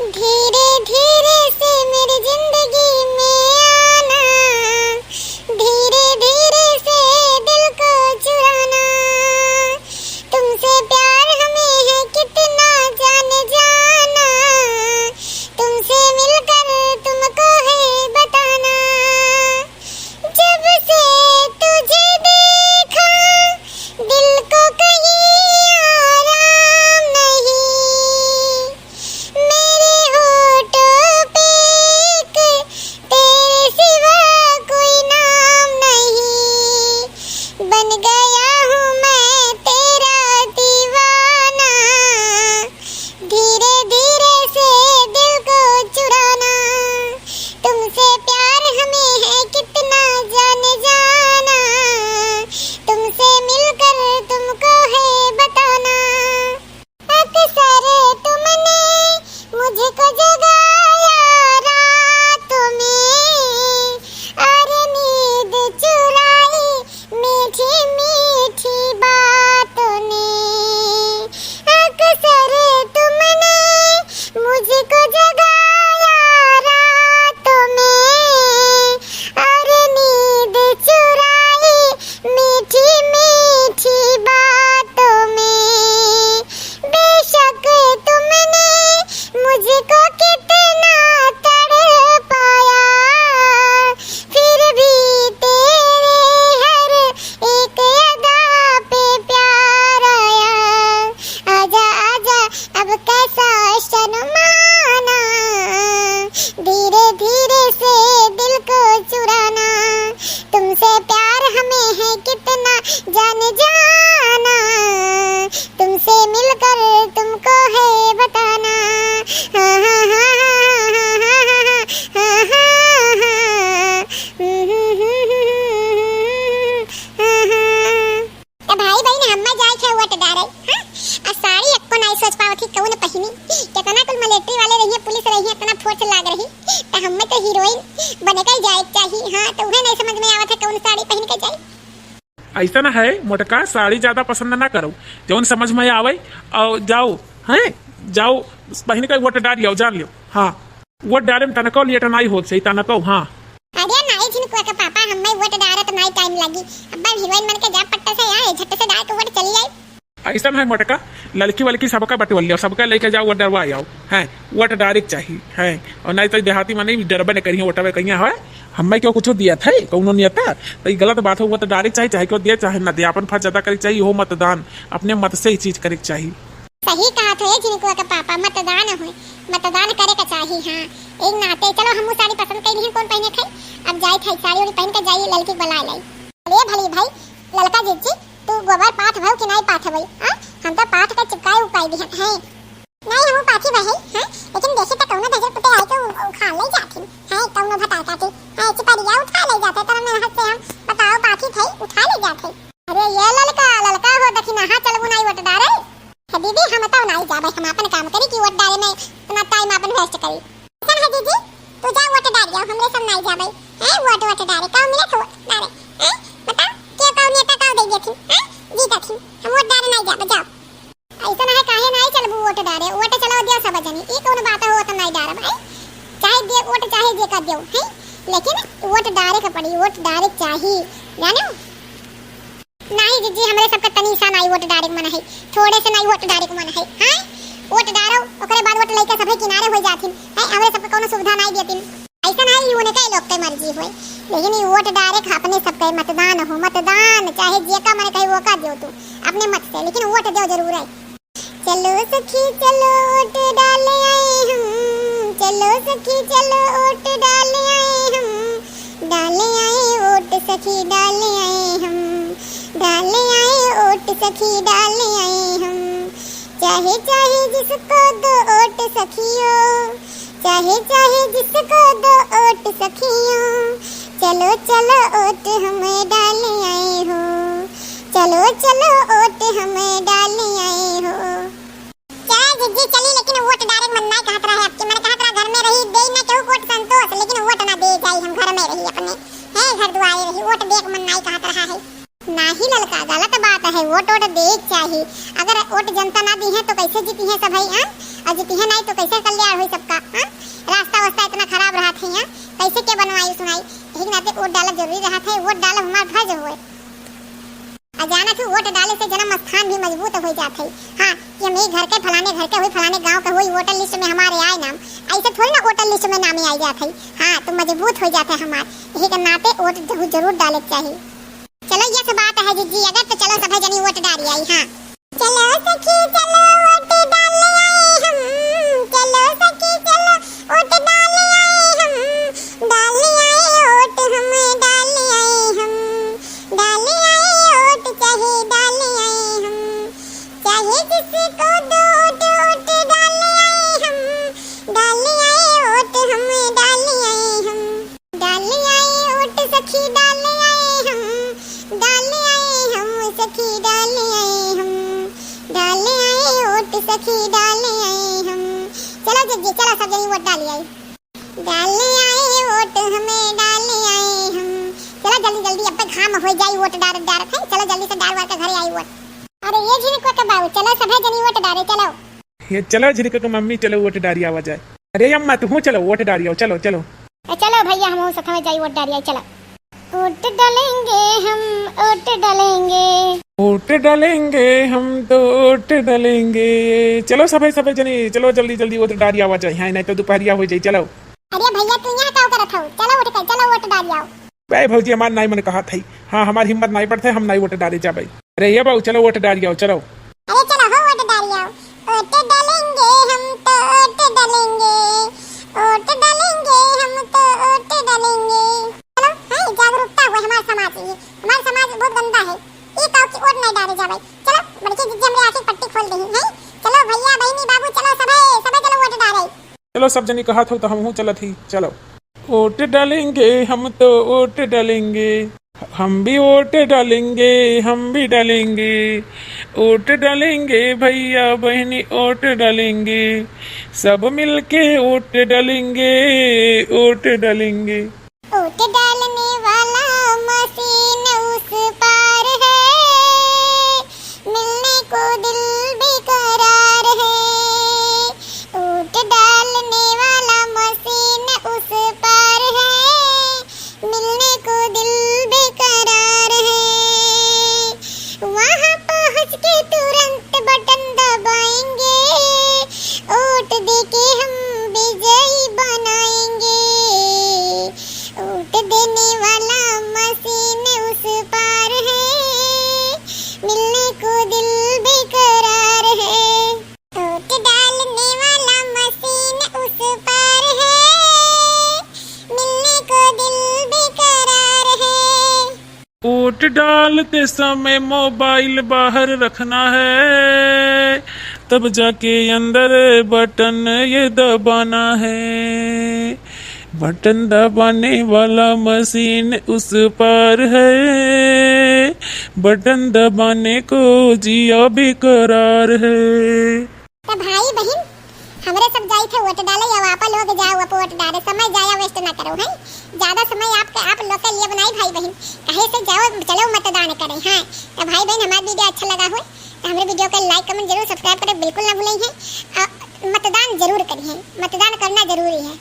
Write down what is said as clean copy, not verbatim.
धीरे धीरे से मेरी जिंदगी में आना, धीरे धीरे से दिल को चुराना। तुमसे प्यार हमें है कितना जाने जाना, तुमसे मिलकर तुमको है बताना। जब से तुझे देखा दिल को कहीं आराम नहीं, मेरे होठों पे एक तेरे सिवा कोई नाम नहीं। बन गया हूँ मैं तेरा दीवाना, धीरे धीरे से दिल को चुराना। तुमसे प्यार हमें है कितना जाने जाना, तुमसे मिलकर तुमको है बताना। अक्सर तुमने मुझको जगाया रातों में, और नींद चुराई मीठी मीठी बातों ने। अक्सर तुमने मुझको जगाया रातों में, और नींद चुराई मीठी मीठी बातों में। बेशक तुमने मुझको कितना तड़पाया, फिर भी तेरे हर एक अदा पे प्यार आया। आजा आजा अब कैसा शर्माना, धीरे धीरे से दिल को चुराना। तुमसे प्यार हमें है कितना जाने जाना, तुमसे मिलकर तुमको है बताना। हाँ हाँ हाँ हाँ हाँ हाँ हाँ। भाई बहन हम्मा जाए छे वोट डारे, हां आ साड़ी अक्को नहीं सोच पावत थी कौन पहिनी। कितना कुल मिलिट्री वाले रही, पुलिस रही, इतना फोर्स लाग रही, त हम्मे तो हीरोइन बने के जाए चाहिए। हां तो उन्हें नहीं समझ में आवत है कौन साड़ी पहन के जाए। ऐसा ना है मोटका, साड़ी ज्यादा पसंद ना करो, जौन समझ में आवे और जाओ हैं, जाओ पहन के वोट डालियो, जान लियो। हाँ वोट डाले में तनको लिए नहीं होत सही तनको। हाँ अरे नहीं जिनको के पापा हम्मे वोट डारे तो नहीं टाइम लगी, अब्बा हीरोइन बन के जा पट्टे से आए झट से डाल के वोट चली आई। ऐसा है मोटका, लड़की वलकी सबका बटवल लियो, सबका लेके जाओ वोट डरवा आओ। हैं वोट डायरेक्ट चाहिए है, और नहीं तो देहाती में नहीं डरबे नहीं करिए वोटवे कहीं है। हमें क्यों कुछ दिया था कौनो नहीं था, तो ये गलत बात हो। वो तो डायरेक्ट चाहिए, चाहे क्यों दिया चाहे ना दिया, अपन फर्ज अदा करे चाहिए। हो मतदान अपने मत से ही चीज करे चाहिए। सही कहा थे जिनको के पापा, मतदान हो, मतदान करे का चाहिए। हां एक नाते चलो हम साड़ी पसंद कई नहीं कौन पहने थे, अब जाए थे साड़ी और पहन के जाइए लड़की बुला लाई। अरे भली भाई लड़का जीजी तू गोबर पाठ भाव कि नहीं पाठ भाई। हां हम तो पाठ का चिपकाए उपाय भी है नहीं, हम पाठी भाई हैं, लेकिन देखे तो कौनो धजर पुते आई तो उठा ले जाती है, कौनो भटाका थी है चिपरिया उठा ले जाते तो मैं हंसते हम बताओ पाठी थे उठा ले जाते। अरे ये लड़का लड़का हो देखी ना चलबू नहीं वोट डारे है दीदी, हम बताओ नहीं जा भाई, हम अपन काम करी कि वोट डाले में इतना टाइम अपन वेस्ट करी। ऐसा है दीदी तू जा वोट डाल जाओ, हमरे सब नहीं जा भाई है वोट वोट डाले का मिले तो डाले हैं, बता के का नेता का दे देती है जीता थी, हम वोट डाले नहीं जा जाओ। ऐसा है काहे नहीं चलबू वोट डाले, वोट चलाओ दिया सब जनी ई कौन बात हो तो नहीं डारे भाई, चाहे दे वोट चाहे जे का दियो है, लेकिन वोट डाले का पड़ी, वोट डाले चाहिए जानो। नहीं जीजी हमरे सबका तनीसा नहीं वोट डाले मन है, थोड़े से नहीं वोट डाले मन है। हां वोट डालो ओकरे बाद वोट लेके सभे किनारे हो जाथिन है, हमरे सबका कोनो सुविधा नहीं देतिन। ऐसा नहीं यूने के लोग के मर्जी होय, लेकिन ये वोट डाले का अपने सबके मतदान हो, मतदान चाहे जे का मन कहे वो का दियो तू अपने मत से, लेकिन वोट दो जरूर है। चलो सखी चलो वोट डाले आए हम, चलो सखी चलो वोट डाले आए हम, डाले आए वोट सखी डाले आए हम, डाले आए वोट सखी डाले आए हम। चाहे चाहे जिसको दो वोट सखियो, चाहे चाहे जिसको दो वोट सखियो, चलो चलो वोट हमें डाले आए हो, चलो चलो वोट हमें डाले आए हो। चाहे जिद्दी चली लेकिन वोट डायरेक्ट मन नहीं कहत रहा है, आपके मन कहत रहा घर में रही दे ना केहू वोट संतोष, लेकिन वोट ना दे जाई हम घर में रही अपने है घर दुआरे रही, वोट देख मन नहीं कहत रहा है। नहीं लड़का गलत बात है, वोट वोट दे चाहिए। अगर वोट जनता ना दी है तो कैसे जीती है सब भाई, और जीती है नहीं तो कैसे कल्याण हो सबका। कैसे क्या बनवाई सुनाई, यही नाते वोट डाला जरूरी रहा था। वोट डाला हमारा फर्ज हुए। अचानक ही वोट डाले से जन्म स्थान भी मजबूत हो जाता है। हाँ, कि हम घर के फलाने घर के हुई, फलाने गांव के हुई, वोटर लिस्ट में हमारे आए नाम, ऐसे थोड़ी ना वोटर लिस्ट में नाम आई जाता है। हाँ, तो मजबूत हो जाता है हमारे, यही के नाते वोट जरूर डाले चाहिए। चलो ये सब बात है जी, अगर तो चलो सब जनी वोट डाली आई। हाँ चलो सखी चलो वोट डाले आए हम, चलो सखी चलो वोट डाले आए हम, डाले आए वोट हम, डाले आए हम, डाले आए वोट चाहे डाले आए हम, चाहे जिसको दो वोट डाले आए हम, डाले आए वोट हम, डाले आए हम, डाले आए वोट सखी डाले आए हम, डाले आए हम सखी डाले आए हम, डाले आए वोट सखी डाले आए हम। चलो जल्दी चलो सब जनी वोट डाली आई, डाले आए वोट हमें डाले आए हम। चलो जल्दी जल्दी अब तक घाम हो जाई वोट डाल है। चलो जल्दी से डाल के घरे आई वोट। अरे ये झिनक के बाबू चलो सब जनी वोट डाले। चलो ये चलो झिनक के मम्मी चलो वोट डाली आवा जाए। अरे अम्मा तू चलो वोट डाली आओ। चलो चलो चलो भैया हम साथ में जाई वोट डाली आई। चलो वोट डालेंगे हम, वोट डालेंगे, वोट डालेंगे हम तो वोट डालेंगे। चलो सब जनी चलो जल्दी जल्दी वोट डाली आवा जाए। हाँ नहीं तो दोपहरिया हो जाए। चलो अरे भैया तू यहाँ क्या करत हो, चलो उठ कर चलो वोट डाली आओ। भाई भौजी हमार नहीं मन कहा था। हाँ हमारी हिम्मत नहीं पड़ते, हम नहीं वोट डाले जा भाई। अरे ये बाबू चलो वोट डाली आओ। चलो अरे चलो हो वोट डाली आओ। वोट डालेंगे हम तो वोट डालेंगे, वोट डालेंगे हम तो वोट डालेंगे। चलो हां जागरूकता हुए हमारे समाज की, हमारा समाज बहुत गंदा है। ये काऊ की वोट नहीं डाले जा भाई। चलो बड़के जिज्जे हमरे आंखें पट्टी खोल दी है। चलो भैया बहनी बाबू चलो सब चलो वोट डाले। चलो सब जनी कहा था तो हम चलत ही। चलो वोट डालेंगे हम तो वोट डालेंगे, हम भी वोट डालेंगे, हम भी डालेंगे, वोट डालेंगे भैया बहनी वोट डालेंगे, सब मिलके वोट डालेंगे, वोट डालेंगे। वोट डालने वाला मशीन उस पार है, मिलने को दिल बेकरार है। वोट डालने वाला मशीन उस पार है, मिलने को दिल बेकरार है। वहाँ पहुँच के तुरंत बटन दबाएंगे, वोट देके हम विजयी बनाएंगे। वोट देने वाला मशीन उस पार है, मिलने को दिल बेकरार है। वोट डालने वाला मशीन उस पार है, मिलने को दिल बेकरार है। वोट डालते समय मोबाइल बाहर रखना है, तब जाके अंदर बटन ये दबाना है। बटन दबाने वाला मशीन उस पार है, बटन दबाने को जिया बेकरार है। तो भाई बहन हमरे सब जाई थे वोट डाले, या आप लोग जाओ आप वोट डाले। समय जाया वेस्ट ना करो है, ज्यादा समय आप लोग के लिए बनाई भाई बहन। कहे से जाओ चलो मतदान करें। हाँ तो भाई बहन हमारा वीडियो अच्छा लगा हो तो हमारे वीडियो को लाइक कमेंट जरूर सब्सक्राइब करें बिल्कुल ना भूलें। मतदान जरूर करिए, मतदान करना जरूरी है।